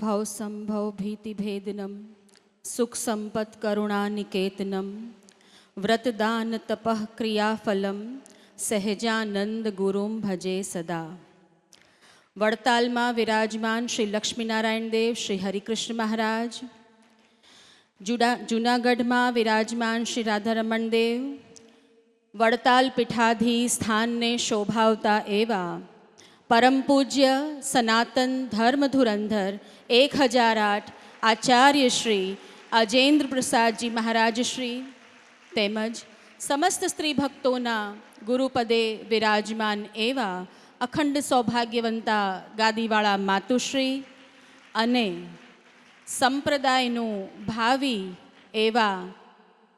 ભવ સંભવ ભીતિભેદનમ સુખ સંપત કરુણાનિકેતનમ વ્રતદાન તપઃ ક્રિયાફલમ સહેજાનંદ ગુરુમ ભજે સદા. વડતાલમાં વિરાજમાન શ્રી લક્ષ્મીનારાયણ દેવ, શ્રી હરિકૃષ્ણ મહારાજ, જૂનાગઢમાં વિરાજમાન શ્રી રાધારમણ દેવ, વડતાલ પીઠાધી સ્થાનને શોભાવતા એવા પરમ પૂજ્ય સનાતન ધર્મ ધુરંધર 1008 આચાર્ય શ્રી અજેન્દ્ર પ્રસાદજી મહારાજ શ્રી તેમજ સમસ્ત સ્ત્રી ભક્તોના ગુરુપદે વિરાજમાન એવા અખંડ સૌભાગ્યવંતા ગાદીવાળા માતુશ્રી અને સંપ્રદાયનું ભાવિ એવા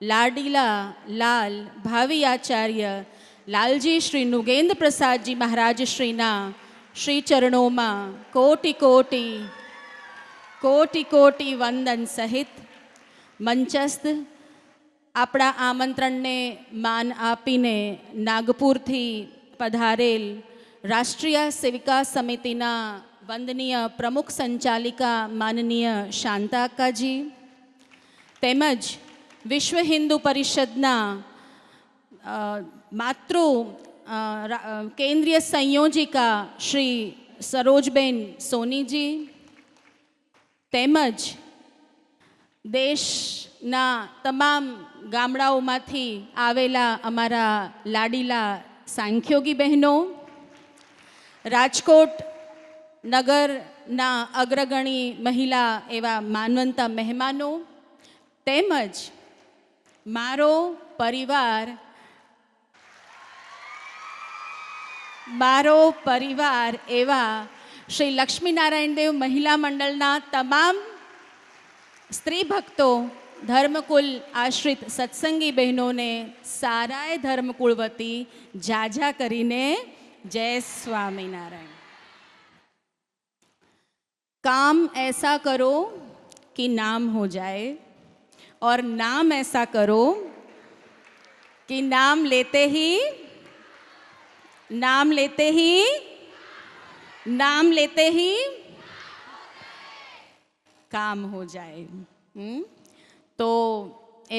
લાડીલા લાલ ભાવિ આચાર્ય લાલજી શ્રી નુગેન્દ્ર પ્રસાદજી મહારાજ શ્રીના શ્રી ચરણોમાં કોટી કોટી કોટી કોટી વંદન સહિત મંચસ્થ આપણા આમંત્રણને માન આપીને નાગપુરથી પધારેલ રાષ્ટ્રીય સેવિકા સમિતિના વંદનીય પ્રમુખ સંચાલિકા માનનીય શાંતાકાજી તેમજ વિશ્વ હિન્દુ પરિષદના માતૃ કેન્દ્રીય સંયોજિકા શ્રી સરોજબેન સોનીજી તેમજ દેશના તમામ ગામડાઓમાંથી આવેલા અમારા લાડીલા સાંખ્યોગી બહેનો, રાજકોટ નગરના અગ્રગણી મહિલા એવા માનવંતા મહેમાનો તેમજ મારો પરિવાર એવા શ્રી લક્ષ્મીનારાયણ દેવ મહિલા મંડળના તમામ સ્ત્રી ભક્તો, ધર્મકુલ આશ્રિત સત્સંગી બહેનોને સારાય ધર્મકુળ વતી જાજા કરીને जय स्वामीनारायण. काम ऐसा करो कि नाम हो जाए और नाम ऐसा करो कि नाम लेते ही काम हो जाए. तो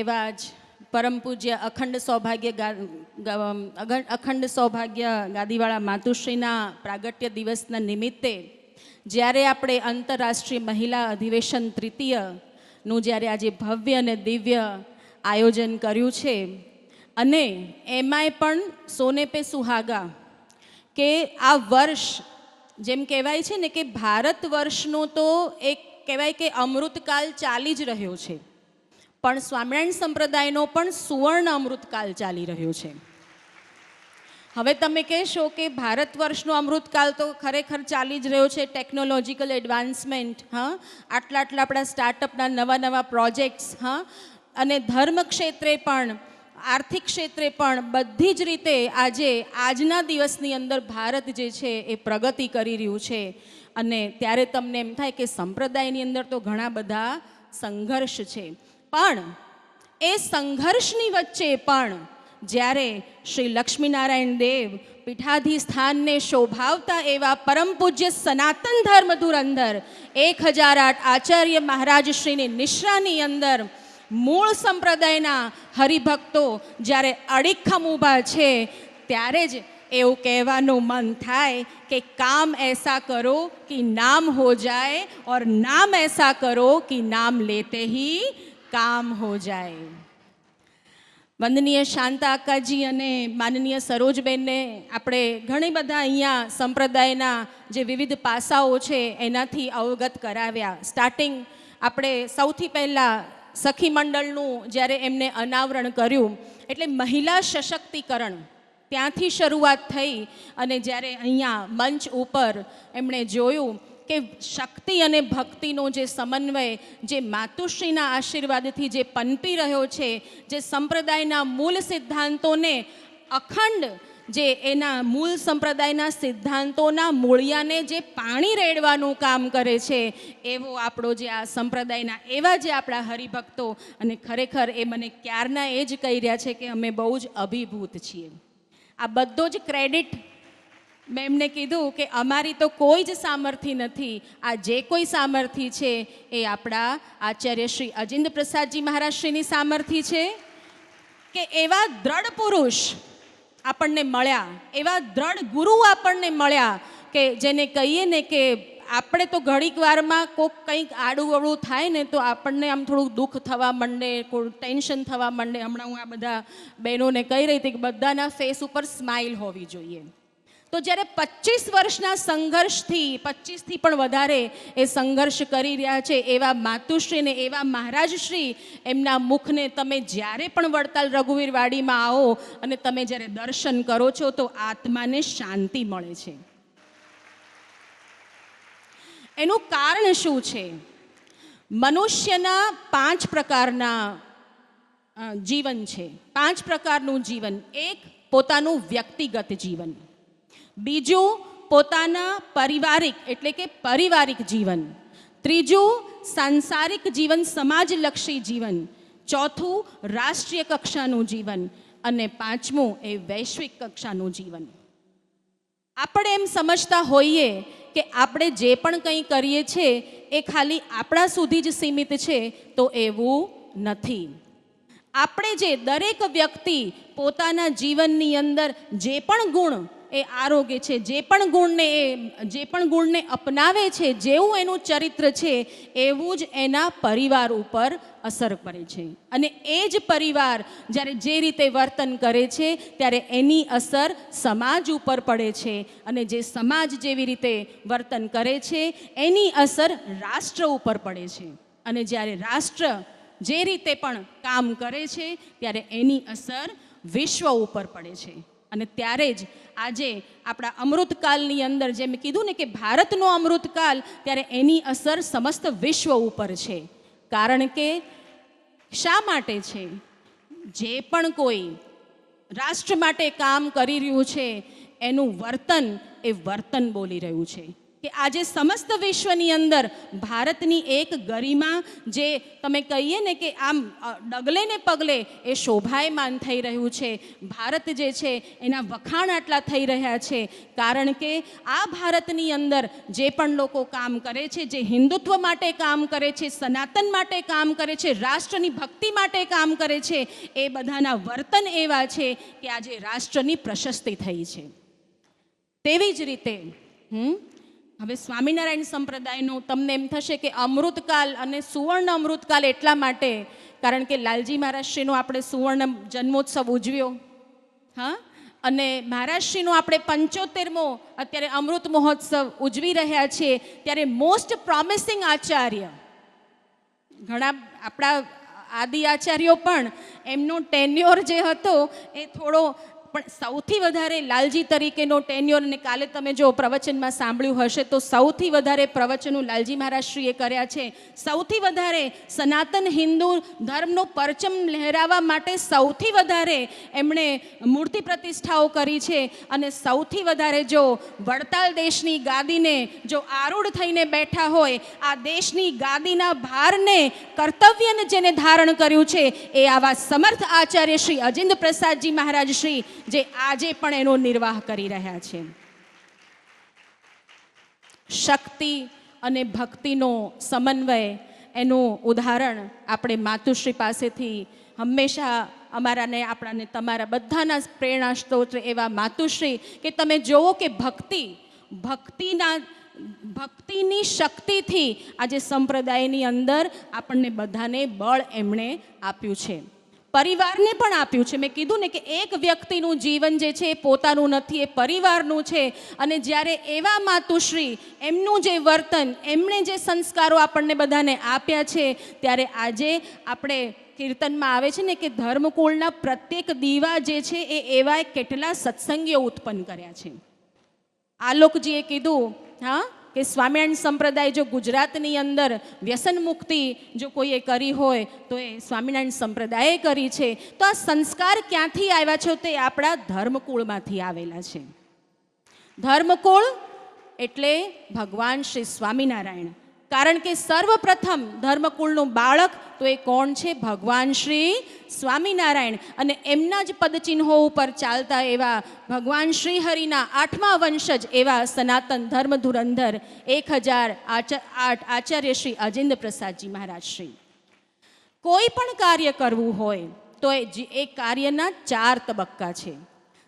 एवाज પરમ પૂજ્ય અખંડ સૌભાગ્ય ગાદીવાળા માતુશ્રીના પ્રાગટ્ય દિવસના નિમિત્તે જ્યારે આપણે આંતરરાષ્ટ્રીય મહિલા અધિવેશન તૃતીયનું જ્યારે આજે ભવ્ય અને દિવ્ય આયોજન કર્યું છે અને એમાંય પણ સોને પે સુહાગા કે આ વર્ષ જેમ કહેવાય છે ને કે ભારત વર્ષનો તો એક કહેવાય કે અમૃતકાલ ચાલી જ રહ્યો છે, પણ સ્વામિનારાયણ સંપ્રદાયનો પણ સુવર્ણ અમૃતકાલ ચાલી રહ્યો છે. હવે તમે કહેશો કે ભારત વર્ષનો અમૃતકાલ તો ખરેખર ચાલી જ રહ્યો છે, ટેકનોલોજીકલ એડવાન્સમેન્ટ, આટલા આપણા સ્ટાર્ટઅપના નવા પ્રોજેક્ટ્સ, અને ધર્મ ક્ષેત્રે પણ આર્થિક ક્ષેત્રે પણ બધી જ રીતે આજના દિવસની અંદર ભારત જે છે એ પ્રગતિ કરી રહ્યું છે. અને ત્યારે તમને એમ થાય કે સંપ્રદાયની અંદર તો ઘણા બધા સંઘર્ષ છે, પણ એ સંઘર્ષની વચ્ચે પણ જ્યારે શ્રી લક્ષ્મીનારાયણ દેવ પીઠાધિસ્થાનને શોભાવતા એવા પરમ પૂજ્ય સનાતન ધર્મ ધુરંધર 1008 આચાર્ય મહારાજ શ્રીની નિશ્રાની અંદર મૂળ સંપ્રદાયના હરિભક્તો જ્યારે અડીખમ ઊભા છે, ત્યારે જ એવું કહેવાનું મન થાય કે કામ ऐसा करो कि नाम हो जाए और नाम ऐसा करो कि नाम लेते ही કામ હો જાય. વંદનીય શાંતા અક્કાજી અને માનનીય સરોજબેનને આપણે ઘણી બધા અહીંયા સંપ્રદાયના જે વિવિધ પાસાઓ છે એનાથી અવગત કરાવ્યા. સ્ટાર્ટિંગ આપણે સૌથી પહેલાં સખી મંડળનું જ્યારે એમને અનાવરણ કર્યું એટલે મહિલા સશક્તિકરણ ત્યાંથી શરૂઆત થઈ. અને જ્યારે અહીંયા મંચ ઉપર એમણે જોયું કે શક્તિ અને ભક્તિનો જે સમન્વય જે માતુશ્રીના આશીર્વાદથી જે પનપી રહ્યો છે, જે સંપ્રદાયના મૂળ સિદ્ધાંતોને અખંડ જે એના મૂળ સંપ્રદાયના સિદ્ધાંતોના મૂળિયાને જે પાણી રેડવાનું કામ કરે છે, એવો આપણો જે આ સંપ્રદાયના એવા જે આપણા હરિભક્તો, અને ખરેખર એ મને ક્યારના એ જ કહી રહ્યા છે કે અમે બહુ જ અભિભૂત છીએ. આ બધો જ ક્રેડિટ મેં એમને કીધું કે અમારી તો કોઈ જ સામર્થ્ય નથી, આ જે કોઈ સામર્થ્ય છે એ આપણા આચાર્ય શ્રી અજેન્દ્ર પ્રસાદજી મહારાજશ્રીની સામર્થ્ય છે કે એવા દ્રઢ પુરુષ આપણને મળ્યા, એવા દ્રઢ ગુરુ આપણને મળ્યા કે જેને કહીએ ને કે આપણે તો ઘડીક વારમાં કોઈક કંઈક આડું થાય ને તો આપણને આમ થોડુંક દુઃખ થવા માંડે, કોઈ ટેન્શન થવા માંડે. હમણાં હું આ બધા બહેનોને કહી રહી હતી કે બધાના ફેસ ઉપર સ્માઇલ હોવી જોઈએ. તો જ્યારે 25 વર્ષના સંઘર્ષથી, 25થી પણ વધારે એ સંઘર્ષ કરી રહ્યા છે એવા માતુશ્રી ને એવા મહારાજશ્રી, એમના મુખને તમે જ્યારે પણ વડતાલ રઘુવીર વાડીમાં આવો અને તમે જ્યારે દર્શન કરો છો તો આત્માને શાંતિ મળે છે. એનું કારણ શું છે? મનુષ્યના 5 પ્રકારના જીવન છે. 5 પ્રકારનું જીવન. એક, પોતાનું વ્યક્તિગત જીવન. બીજું, પોતાના પારિવારિક એટલે કે પારિવારિક જીવન. ત્રીજું, સાંસારિક જીવન, સમાજલક્ષી જીવન. ચોથું, રાષ્ટ્રીય કક્ષાનું જીવન. અને પાંચમું એ વૈશ્વિક કક્ષાનું જીવન. આપણે એમ સમજતા હોઈએ કે આપણે જે પણ કંઈ કરીએ છીએ એ ખાલી આપણા સુધી જ સીમિત છે, તો એવું નથી. આપણે જે દરેક વ્યક્તિ પોતાના જીવનની અંદર જે પણ ગુણ એ આરોગે છે, જે પણ ગુણને અપનાવે છે, જેવું એનું ચરિત્ર છે એવું જ એના પરિવાર ઉપર અસર કરે છે. અને એ જ પરિવાર જ્યારે જે રીતે વર્તન કરે છે ત્યારે એની અસર સમાજ ઉપર પડે છે. અને જે સમાજ જેવી રીતે વર્તન કરે છે એની અસર રાષ્ટ્ર ઉપર પડે છે. અને જ્યારે રાષ્ટ્ર જે રીતે પણ કામ કરે છે ત્યારે એની અસર વિશ્વ ઉપર પડે છે. અને ત્યારે જ આજે આપણા અમૃતકાલની અંદર જે મેં કીધું ને કે ભારતનો અમૃતકાલ, ત્યારે એની અસર સમસ્ત વિશ્વ ઉપર છે. કારણ કે શા માટે છે? જે પણ કોઈ રાષ્ટ્ર માટે કામ કરી રહ્યું છે એનું વર્તન એ વર્તન બોલી રહ્યું છે. કે આજે સમસ્ત વિશ્વની અંદર ભારતની એક ગરિમા, જે તમે કહીએ ને કે આમ ડગલે ને પગલે એ શોભાયમાન થઈ રહ્યું છે. ભારત જે છે એના વખાણ આટલા થઈ રહ્યા છે કારણ કે આ ભારતની અંદર જે પણ લોકો કામ કરે છે, જે હિન્દુત્વ માટે કામ કરે છે, સનાતન માટે કામ કરે છે, રાષ્ટ્રની ભક્તિ માટે કામ કરે છે, એ બધાના વર્તન એવા છે કે આજે રાષ્ટ્રની પ્રશસ્તિ થઈ છે. તેવી જ રીતે હવે સ્વામિનારાયણ સંપ્રદાયનું તમને એમ થશે કે અમૃતકાલ અને સુવર્ણ અમૃતકાલ એટલા માટે કારણ કે લાલજી મહારાજશ્રીનો આપણે સુવર્ણ જન્મોત્સવ ઉજવ્યો, હા, અને મહારાજશ્રીનો આપણે 75મો અત્યારે અમૃત મહોત્સવ ઉજવી રહ્યા છીએ. ત્યારે મોસ્ટ પ્રોમિસિંગ આચાર્ય, ઘણા આપણા આદિ આચાર્યો પણ એમનો ટેન્યોર જે હતો એ થોડો, પણ સૌથી વધારે લાલજી તરીકેનો ટેન્યોર, અને કાલે તમે જો પ્રવચનમાં સાંભળ્યું હશે તો સૌથી વધારે પ્રવચનો લાલજી મહારાજશ્રીએ કર્યા છે. સૌથી વધારે સનાતન હિન્દુ ધર્મનો પરચમ લહેરાવવા માટે સૌથી વધારે એમણે મૂર્તિ પ્રતિષ્ઠાઓ કરી છે. અને સૌથી વધારે જો વડતાલ દેશની ગાદીને જો આરૂઢ થઈને બેઠા હોય, આ દેશની ગાદીના ભારને, કર્તવ્યને જેને ધારણ કર્યું છે એ આવા સમર્થ આચાર્ય શ્રી અજેન્દ્ર પ્રસાદજી મહારાજ શ્રી, જે આજે પણ એનો નિર્વાહ કરી રહ્યા છે. શક્તિ અને ભક્તિનો સમન્વય, એનું ઉદાહરણ આપણે માતુશ્રી પાસેથી હંમેશા અમારાને, આપણાને, તમારા બધાના પ્રેરણા સ્ત્રોત એવા માતુશ્રી, કે તમે જોવો કે ભક્તિની શક્તિથી આજે સંપ્રદાયની અંદર આપણને બધાને બળ એમણે આપ્યું છે, પરિવારને પણ આપ્યું છે. મેં કીધું ને કે એક વ્યક્તિનું જીવન જે છે એ પોતાનું નથી, એ પરિવારનું છે. અને જ્યારે એવા માતુશ્રી, એમનું જે વર્તન, એમણે જે સંસ્કારો આપણને બધાને આપ્યા છે, ત્યારે આજે આપણે કીર્તનમાં આવે છે ને કે ધર્મકુળના પ્રત્યેક દીવા જે છે એ એવા કેટલા સત્સંગીઓ ઉત્પન્ન કર્યા છે. આલોકજીએ કીધું, હા, કે સ્વામિનારાયણ સંપ્રદાય જો ગુજરાતની અંદર વ્યસન મુક્તિ જો કોઈએ કરી હોય તો એ સ્વામિનારાયણ સંપ્રદાયે કરી છે. તો આ સંસ્કાર ક્યાંથી આવ્યા છે? તે આપણા ધર્મકુળમાંથી આવેલા છે. ધર્મકુળ એટલે ભગવાન શ્રી સ્વામિનારાયણ. કારણ કે સર્વપ્રથમ ધર્મકુળનું બાળક તો એ કોણ છે? ભગવાન શ્રી સ્વામિનારાયણ. અને એમના જ પદચિહ્નો ઉપર ચાલતા એવા ભગવાન શ્રી હરિના 8મા વંશજ એવા સનાતન ધર્મ ધુરંધર 1008 આચાર્ય શ્રી અજેન્દ્ર પ્રસાદજી મહારાજ શ્રી. કોઈ પણ કાર્ય કરવું હોય તો એ કાર્યના 4 તબક્કા છે.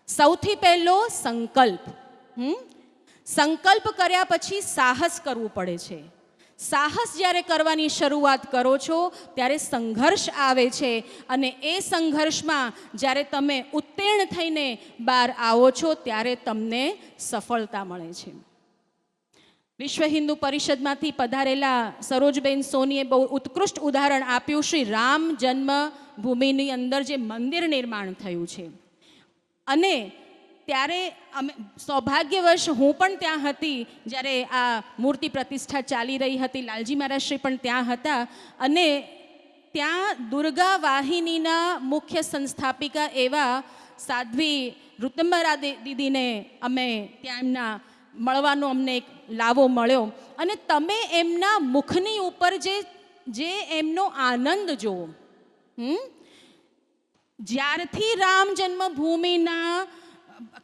સૌથી પહેલો સંકલ્પ. સંકલ્પ કર્યા પછી સાહસ કરવું પડે છે. સાહસ જ્યારે કરવાની શરૂઆત કરો છો ત્યારે સંઘર્ષ આવે છે, અને એ સંઘર્ષમાં જ્યારે તમે ઉત્તીર્ણ થઈને બહાર આવો છો ત્યારે તમને સફળતા મળે છે. વિશ્વ હિન્દુ પરિષદમાંથી પધારેલા સરોજબેન સોનીએ બહુ ઉત્કૃષ્ટ ઉદાહરણ આપ્યું. શ્રી રામ જન્મભૂમિની અંદર જે મંદિર નિર્માણ થયું છે, અને ત્યારે અમે સૌભાગ્યવશ હું પણ ત્યાં હતી જ્યારે આ મૂર્તિ પ્રતિષ્ઠા ચાલી રહી હતી. લાલજી મહારાજ શ્રી પણ ત્યાં હતા, અને ત્યાં દુર્ગા વાહિનીના મુખ્ય સંસ્થાપિકા એવા સાધ્વી ઋતંબરા દીદીને અમે ત્યાં એમના મળવાનો અમને એક લાવો મળ્યો. અને તમે એમના મુખની ઉપર જે એમનો આનંદ જુઓ, જ્યારથી રામ જન્મભૂમિના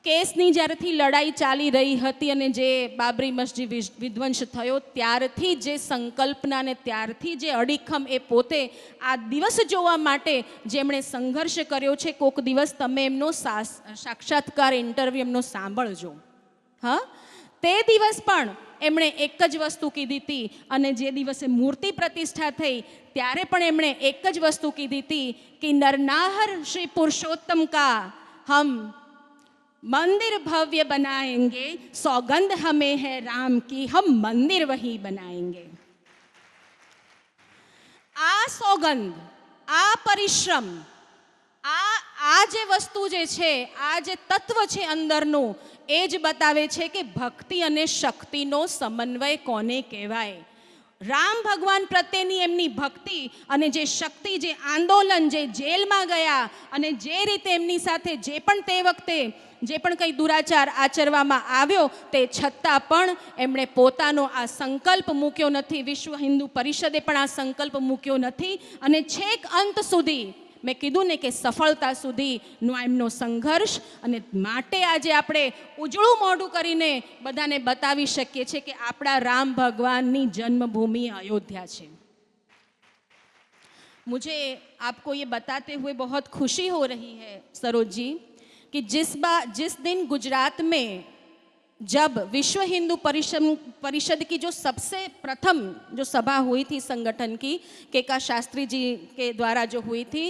કેસની જ્યારથી લડાઈ ચાલી રહી હતી અને જે બાબરી મસ્જિદ વિધ્વંસ થયો ત્યારથી જે સંકલ્પના ને ત્યારથી જે અડીખમ એ પોતે આ દિવસ જોવા માટે જેમણે સંઘર્ષ કર્યો છે, કોક દિવસ તમે એમનો સાક્ષાત્કાર ઇન્ટરવ્યૂ એમનો સાંભળજો. હા, તે દિવસ પણ એમણે એક જ વસ્તુ કીધી હતી, અને જે દિવસે મૂર્તિ પ્રતિષ્ઠા થઈ ત્યારે પણ એમણે એક જ વસ્તુ કીધી હતી કે નરનાહર શ્રી પુરુષોત્તમ કા હમ मंदिर भव्य बनाएंगे, सौगंध हमें है राम की, हम मंदिर वही बनाएंगे. આ સોગંદ, આ પરિશ્રમ, આ જે વસ્તુ જે છે, આ જે તત્વ છે અંદરનું, એ જ બતાવે છે કે ભક્તિ અને શક્તિનો સમન્વય કોને કહેવાય. રામ ભગવાન પ્રત્યેની એમની ભક્તિ અને જે શક્તિ, જે આંદોલન, જે જેલમાં ગયા અને જે રીતે એમની સાથે જે પણ તે વખતે જે પણ કંઈ દુરાચાર આચરવામાં આવ્યો તે છતાં પણ એમણે પોતાનો આ સંકલ્પ મૂક્યો નથી. વિશ્વ હિન્દુ પરિષદે પણ આ સંકલ્પ મૂક્યો નથી, અને છેક અંત સુધી, મેં કીધું ને કે સફળતા સુધીનો એમનો સંઘર્ષ, અને માટે આજે આપણે ઉજળું મોઢું કરીને બધાને બતાવી શકીએ છીએ કે આપણા રામ ભગવાનની જન્મભૂમિ અયોધ્યા છે. मुझे आपको ये बताते हुए बहुत खुशी हो रही है सरोज जी कि जिस दिन गुजरात में जब विश्व हिंदू परिषद की जो सबसे प्रथम जो सभा हुई थी संगठन की, केका शास्त्री जी के द्वारा जो हुई थी,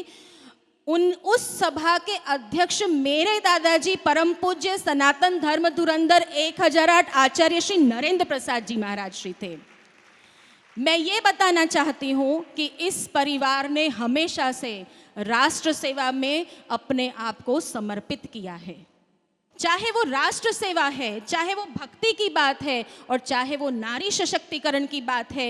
उस सभा के अध्यक्ष मेरे दादाजी परम पूज्य सनातन धर्म धुरंधर 1008 आचार्य श्री नरेंद्र प्रसाद जी महाराज श्री थे. मैं ये बताना चाहती हूँ कि इस परिवार ने हमेशा से राष्ट्र सेवा में अपने आप को समर्पित किया है. चाहे वो राष्ट्र सेवा है, चाहे वो भक्ति की बात है, और चाहे वो नारी सशक्तिकरण की बात है,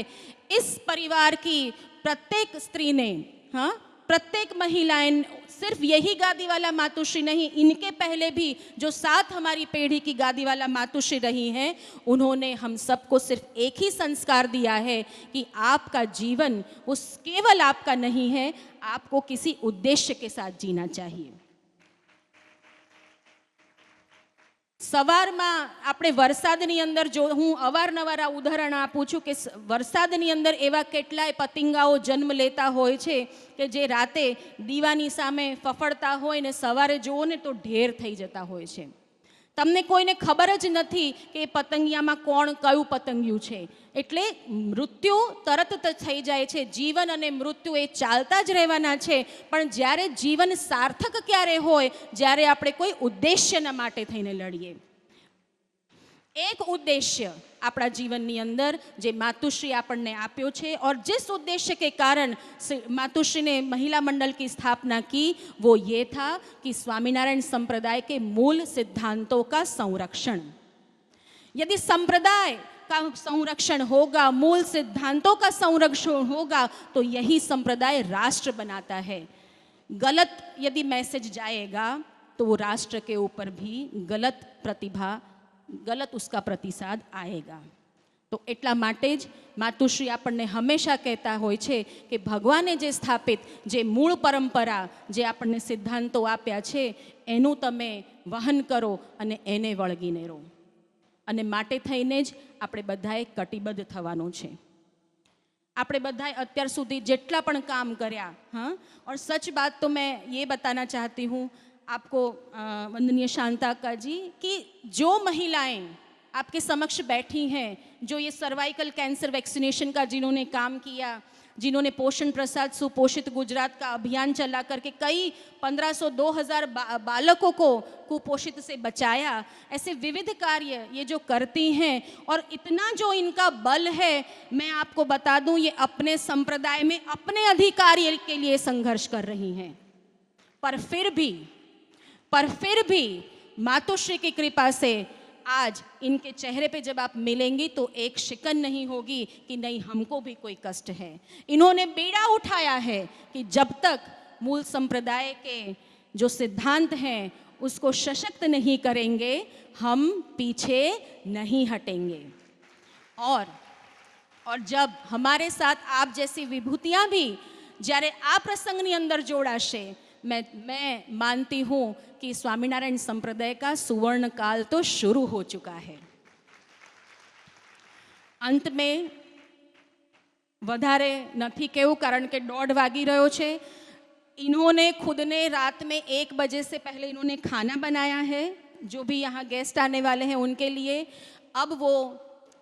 इस परिवार की प्रत्येक स्त्री ने, हाँ, प्रत्येक महिलाएं, सिर्फ यही गादी वाला मातुश्री नहीं, इनके पहले भी जो 7 हमारी पीढ़ी की गादी वाला मातुश्री रही हैं, उन्होंने हम सबको सिर्फ एक ही संस्कार दिया है कि आपका जीवन वो केवल आपका नहीं है, आपको किसी उद्देश्य के साथ जीना चाहिए. સવારમાં આપણે વરસાદની અંદર જો હું અવારનવાર આ ઉદાહરણ આપું છું કે વરસાદની અંદર એવા કેટલાય પતંગાઓ જન્મ લેતા હોય છે કે જે રાતે દીવાની સામે ફફડતા હોય ને સવારે જુઓ ને તો ઢેર થઈ જતા હોય છે. તમને કોઈને ખબર જ નથી કે એ પતંગિયામાં કોણ કયું પતંગિયું છે. એટલે મૃત્યુ તરત જ થઈ જાય છે. જીવન અને મૃત્યુ એ ચાલતા જ રહેવાના છે, પણ જ્યારે જીવન સાર્થક ક્યારે હોય, જ્યારે આપણે કોઈ ઉદ્દેશ્યના માટે થઈને લડીએ. एक उद्देश्य अपना जीवन नी अंदर जे मातुश्री आपने आप्यो छे, और जिस उद्देश्य के कारण मातुश्री ने महिला मंडल की स्थापना की वो ये था कि स्वामीनारायण संप्रदाय के मूल सिद्धांतों का संरक्षण. यदि संप्रदाय का संरक्षण होगा, मूल सिद्धांतों का संरक्षण होगा, तो यही संप्रदाय राष्ट्र बनाता है. गलत यदि मैसेज जाएगा तो वो राष्ट्र के ऊपर भी गलत प्रतिभा, गलत उसका प्रतिसाद आएगा. તો એટલા માટે જ માતુશ્રી આપણને હંમેશા કહેતા હોય છે કે ભગવાને જે સ્થાપિત, જે મૂળ પરંપરા, જે આપણને સિદ્ધાંતો આપ્યા છે એનું તમે વહન કરો અને એને વળગીને રહો. અને માટે થઈને જ આપણે બધાએ કટિબદ્ધ થવાનું છે. આપણે બધાએ અત્યાર સુધી જેટલા પણ કામ કર્યા, हाँ, और सच बात तो मैं ये बताना चाहती हूँ आपको वंदनीय शांता का जी कि जो महिलाएं आपके समक्ष बैठी हैं, जो ये सर्वाइकल कैंसर वैक्सीनेशन का जिन्होंने काम किया, जिन्होंने पोषण प्रसाद सुपोषित गुजरात का अभियान चला करके कई 1500-2000 बालकों को कुपोषित से बचाया, ऐसे विविध कार्य ये जो करती हैं और इतना जो इनका बल है, मैं आपको बता दूं ये अपने संप्रदाय में अपने अधिकार के लिए संघर्ष कर रही हैं. पर फिर भी मातोश्री की कृपा से आज इनके चेहरे पे जब आप मिलेंगी तो एक शिकन नहीं होगी कि नहीं हमको भी कोई कष्ट है. इन्होंने बीड़ा उठाया है कि जब तक मूल संप्रदाय के जो सिद्धांत हैं उसको सशक्त नहीं करेंगे हम पीछे नहीं हटेंगे. और जब हमारे साथ आप जैसी विभूतियाँ भी જ્યારે આ પ્રસંગની અંદર જોડાશે, मैं मानती हूँ कि स्वामीनारायण संप्रदाय का सुवर्ण काल तो शुरू हो चुका है. अंत में વધારે નથી કહેવું કારણ કે 1:30 વાગી રહ્યો છે. इन्होंने खुद ने रात में 1 बजे से पहले इन्होंने खाना बनाया है जो भी यहाँ गेस्ट आने वाले हैं उनके लिए. अब वो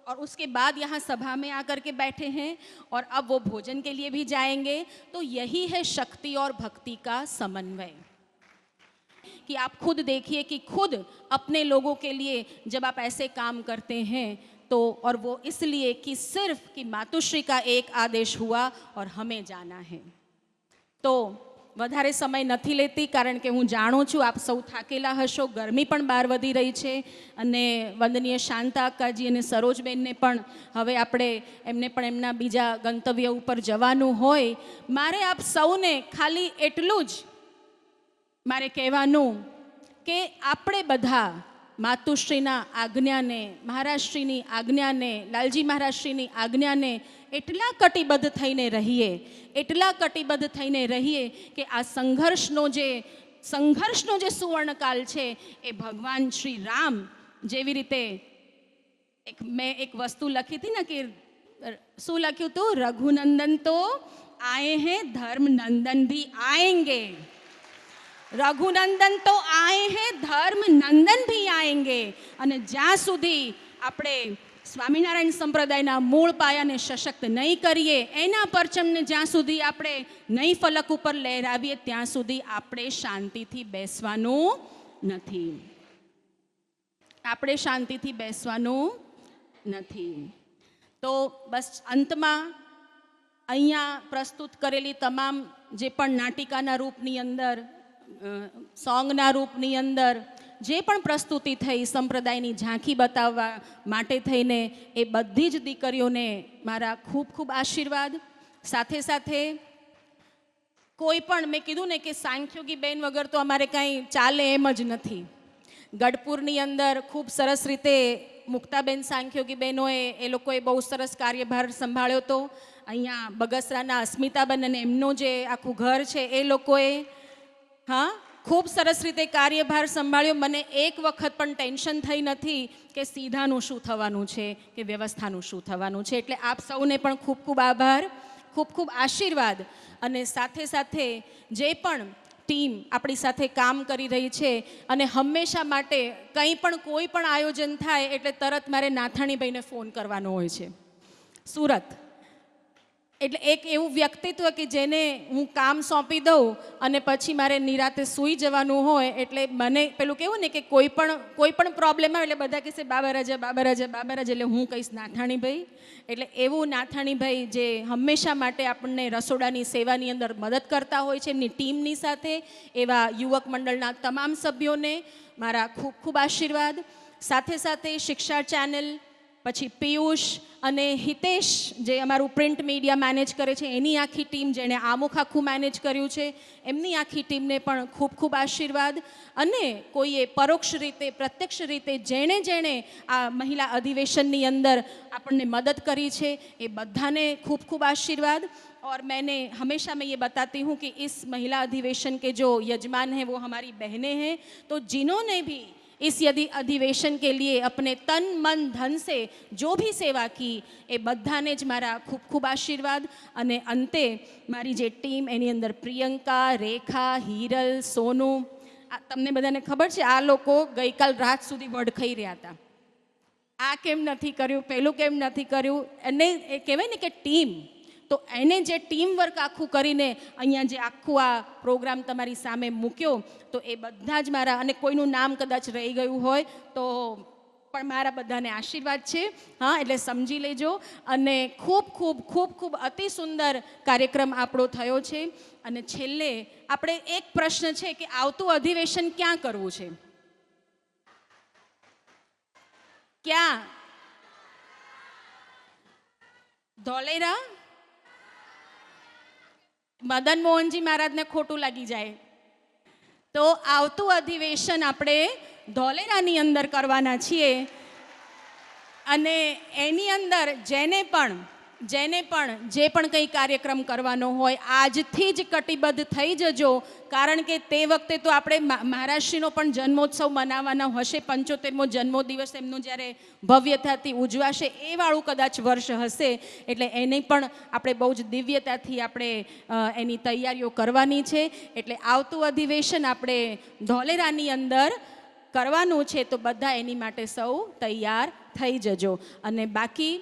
और उसके बाद यहाँ सभा में आकर के बैठे हैं और अब वो भोजन के लिए भी जाएंगे. तो यही है शक्ति और भक्ति का समन्वय कि आप खुद देखिए कि खुद अपने लोगों के लिए जब आप ऐसे काम करते हैं तो, और वो इसलिए कि सिर्फ कि मातुश्री का एक आदेश हुआ और हमें जाना है. तो વધારે સમય નથી લેતી કારણ કે હું જાણું છું આપ સૌ થાકેલા હશો, ગરમી પણ બહાર વધી રહી છે અને વંદનીય શાંતા અક્કાજી અને સરોજબેનને પણ હવે આપણે એમને પણ એમના બીજા ગંતવ્ય ઉપર જવાનું હોય. મારે આપ સૌને ખાલી એટલું જ મારે કહેવાનું કે આપણે બધા માતુશ્રીના આજ્ઞાને, મહારાજશ્રીની આજ્ઞાને, લાલજી મહારાજશ્રીની આજ્ઞાને એટલા કટિબદ્ધ થઈને રહીએ કે આ સંઘર્ષનો જે સુવર્ણકાલ છે એ ભગવાન શ્રી રામ જેવી રીતે મેં એક વસ્તુ લખી હતી ને કે શું લખ્યું હતું, રઘુનંદન તો આए हैं धर्म नंदन भी आएंगे. રઘુનંદન તો આए हैं धर्म नंदन भी आएंगे. અને જ્યાં સુધી આપણે સ્વામિનારાયણ સંપ્રદાયના મૂળ પાયાને સશક્ત નહીં કરીએ, એના પરચમને જ્યાં સુધી આપણે નહીં ફલક ઉપર લહેરાવીએ ત્યાં સુધી આપણે શાંતિથી બેસવાનું નથી. તો બસ અંતમાં અહીંયા પ્રસ્તુત કરેલી તમામ જે પણ નાટિકાના રૂપની અંદર, સોંગના રૂપની અંદર જે પણ પ્રસ્તુતિ થઈ સંપ્રદાયની ઝાંખી બતાવવા માટે થઈને એ બધી જ દીકરીઓને મારા ખૂબ ખૂબ આશીર્વાદ. સાથે સાથે કોઈ પણ મેં કીધું ને કે સાંખ્યોગી બેન વગર તો અમારે કાંઈ ચાલે એમ જ નથી. ગઢપુરની અંદર ખૂબ સરસ રીતે મુક્તાબેન સાંખ્યોગી બહેનોએ એ લોકોએ બહુ સરસ કાર્યભાર સંભાળ્યો હતો. અહીંયા બગસરાના અસ્મિતાબેન અને એમનું જે આખું ઘર છે એ લોકોએ ખૂબ સરસ રીતે કાર્યભાર સંભાળ્યો. મને એક વખત પણ ટેન્શન થઈ નથી કે સીધાનું શું થવાનું છે કે વ્યવસ્થાનું શું થવાનું છે. એટલે આપ સૌને પણ ખૂબ ખૂબ આભાર, ખૂબ ખૂબ આશીર્વાદ. અને સાથે સાથે જે પણ ટીમ આપણી સાથે કામ કરી રહી છે અને હંમેશા માટે કંઈ પણ કોઈ પણ આયોજન થાય એટલે તરત મારે નાથાણીભાઈને ફોન કરવાનો હોય છે સુરત. એટલે એક એવું વ્યક્તિત્વ કે જેને હું કામ સોંપી દઉં અને પછી મારે નિરાતે સૂઈ જવાનું હોય એટલે મને પેલું કેવું ને કે કોઈ પણ પ્રોબ્લેમ આવે એટલે બધા કહેશે બાબા રાજા. એટલે હું કહીશ નાથાણીભાઈ. એટલે એવું નાથાણીભાઈ જે હંમેશા માટે આપણને રસોડાની સેવાની અંદર મદદ કરતા હોય છે એમની ટીમની સાથે, એવા યુવક મંડળના તમામ સભ્યોને મારા ખૂબ ખૂબ આશીર્વાદ. સાથે સાથે શિક્ષા ચેનલ પછી પિયુષ અને હિતેશ જે અમારું પ્રિન્ટ મીડિયા મેનેજ કરે છે એની આખી ટીમ, જેણે આમુખ આખું મેનેજ કર્યું છે, એમની આખી ટીમને પણ ખૂબ ખૂબ આશીર્વાદ. અને કોઈએ પરોક્ષ રીતે પ્રત્યક્ષ રીતે જેણે જેણે આ મહિલા અધિવેશનની અંદર આપણને મદદ કરી છે એ બધાને ખૂબ ખૂબ આशीर्वाद. और मैंने हमेशा मैं ये बताती हूँ कि इस महिला अधिवेशन के जो यजमान हैं वो हमारी बहनें हैं. तो जिन्होंने भी इस यदि अधिवेशन के लिए अपने तन मन धन से जो भी सेवा की એ બધાને જ મારા ખૂબ ખૂબ આશીર્વાદ. અને અંતે મારી જે ટીમ એની અંદર પ્રિયંકા, રેખા, હિરલ, સોનુ, તમને બધાને ખબર છે આ લોકો ગઈકાલ રાત સુધી વડ ખાઈ રહ્યા હતા. આ કેમ નથી કર્યું, પેલું કેમ નથી કર્યું, અને એ કહેવાય ને કે ટીમ, તો એને જે ટીમ વર્ક આખું કરીને અહીંયા જે આખું આ પ્રોગ્રામ તમારી સામે મૂક્યો, તો એ બધા જ મારા, અને કોઈનું નામ કદાચ રહી ગયું હોય તો પણ મારા બધાને આશીર્વાદ છે. હા, એટલે સમજી લેજો. અને ખૂબ ખૂબ ખૂબ ખૂબ અતિ સુંદર કાર્યક્રમ આપણો થયો છે. અને છેલ્લે આપણે એક પ્રશ્ન છે કે આવતું અધિવેશન ક્યાં કરવું છે? ક્યાં? ધોલેરા? મદન મોહનજી મહારાજને ખોટું લાગી જાય તો આવતું અધિવેશન આપણે ધોલેરાની અંદર કરવાના છીએ. અને એની અંદર જેને પણ જે પણ કંઈ કાર્યક્રમ કરવાનો હોય આજથી જ કટિબદ્ધ થઈ જજો. કારણ કે તે વખતે તો આપણે મહારાજશ્રીનો પણ જન્મોત્સવ મનાવવાનો હશે. 75મો જન્મોદિવસ એમનો જ્યારે ભવ્યતાથી ઉજવાશે એ વાળું કદાચ વર્ષ હશે. એટલે એને પણ આપણે બહુ જ દિવ્યતાથી આપણે એની તૈયારીઓ કરવાની છે. એટલે આવતું અધિવેશન આપણે ધોલેરાની અંદર કરવાનું છે. તો બધા એની માટે સૌ તૈયાર થઈ જજો. અને બાકી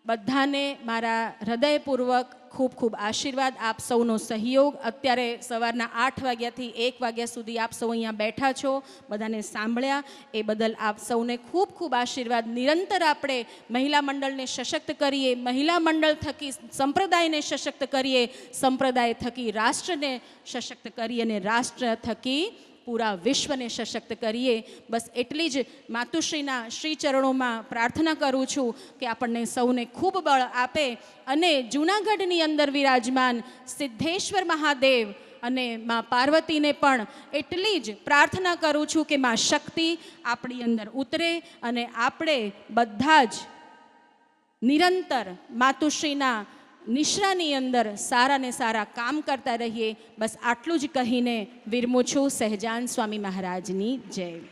બધાને મારા હૃદયપૂર્વક ખૂબ ખૂબ આશીર્વાદ. આપ સૌનો સહયોગ, અત્યારે સવારના 8 વાગ્યાથી 1 વાગ્યા સુધી આપ સૌ અહીંયા બેઠા છો, બધાને સાંભળ્યા, એ બદલ આપ સૌને ખૂબ ખૂબ આશીર્વાદ. નિરંતર આપણે મહિલા મંડળને સશક્ત કરીએ, મહિલા મંડળ થકી સંપ્રદાયને સશક્ત કરીએ, સંપ્રદાય થકી રાષ્ટ્રને સશક્ત કરીએ અને રાષ્ટ્ર થકી પૂરા વિશ્વને સશક્ત કરીએ. બસ એટલી જ માતુશ્રીના શ્રી ચરણોમાં પ્રાર્થના કરું છું કે આપણને સૌને ખૂબ બળ આપે. અને જૂનાગઢની અંદર વિરાજમાન સિદ્ધેશ્વર મહાદેવ અને મા પાર્વતીને પણ એટલી જ પ્રાર્થના કરું છું કે મા શક્તિ આપણી અંદર ઉતરે અને આપણે બધા જ નિરંતર માતુશ્રીના નિશ્રાની અંદર સારા ને સારા કામ કરતા રહીએ. બસ આટલું જ કહીને વિરમું છું. સહજાન સ્વામી મહારાજની જય.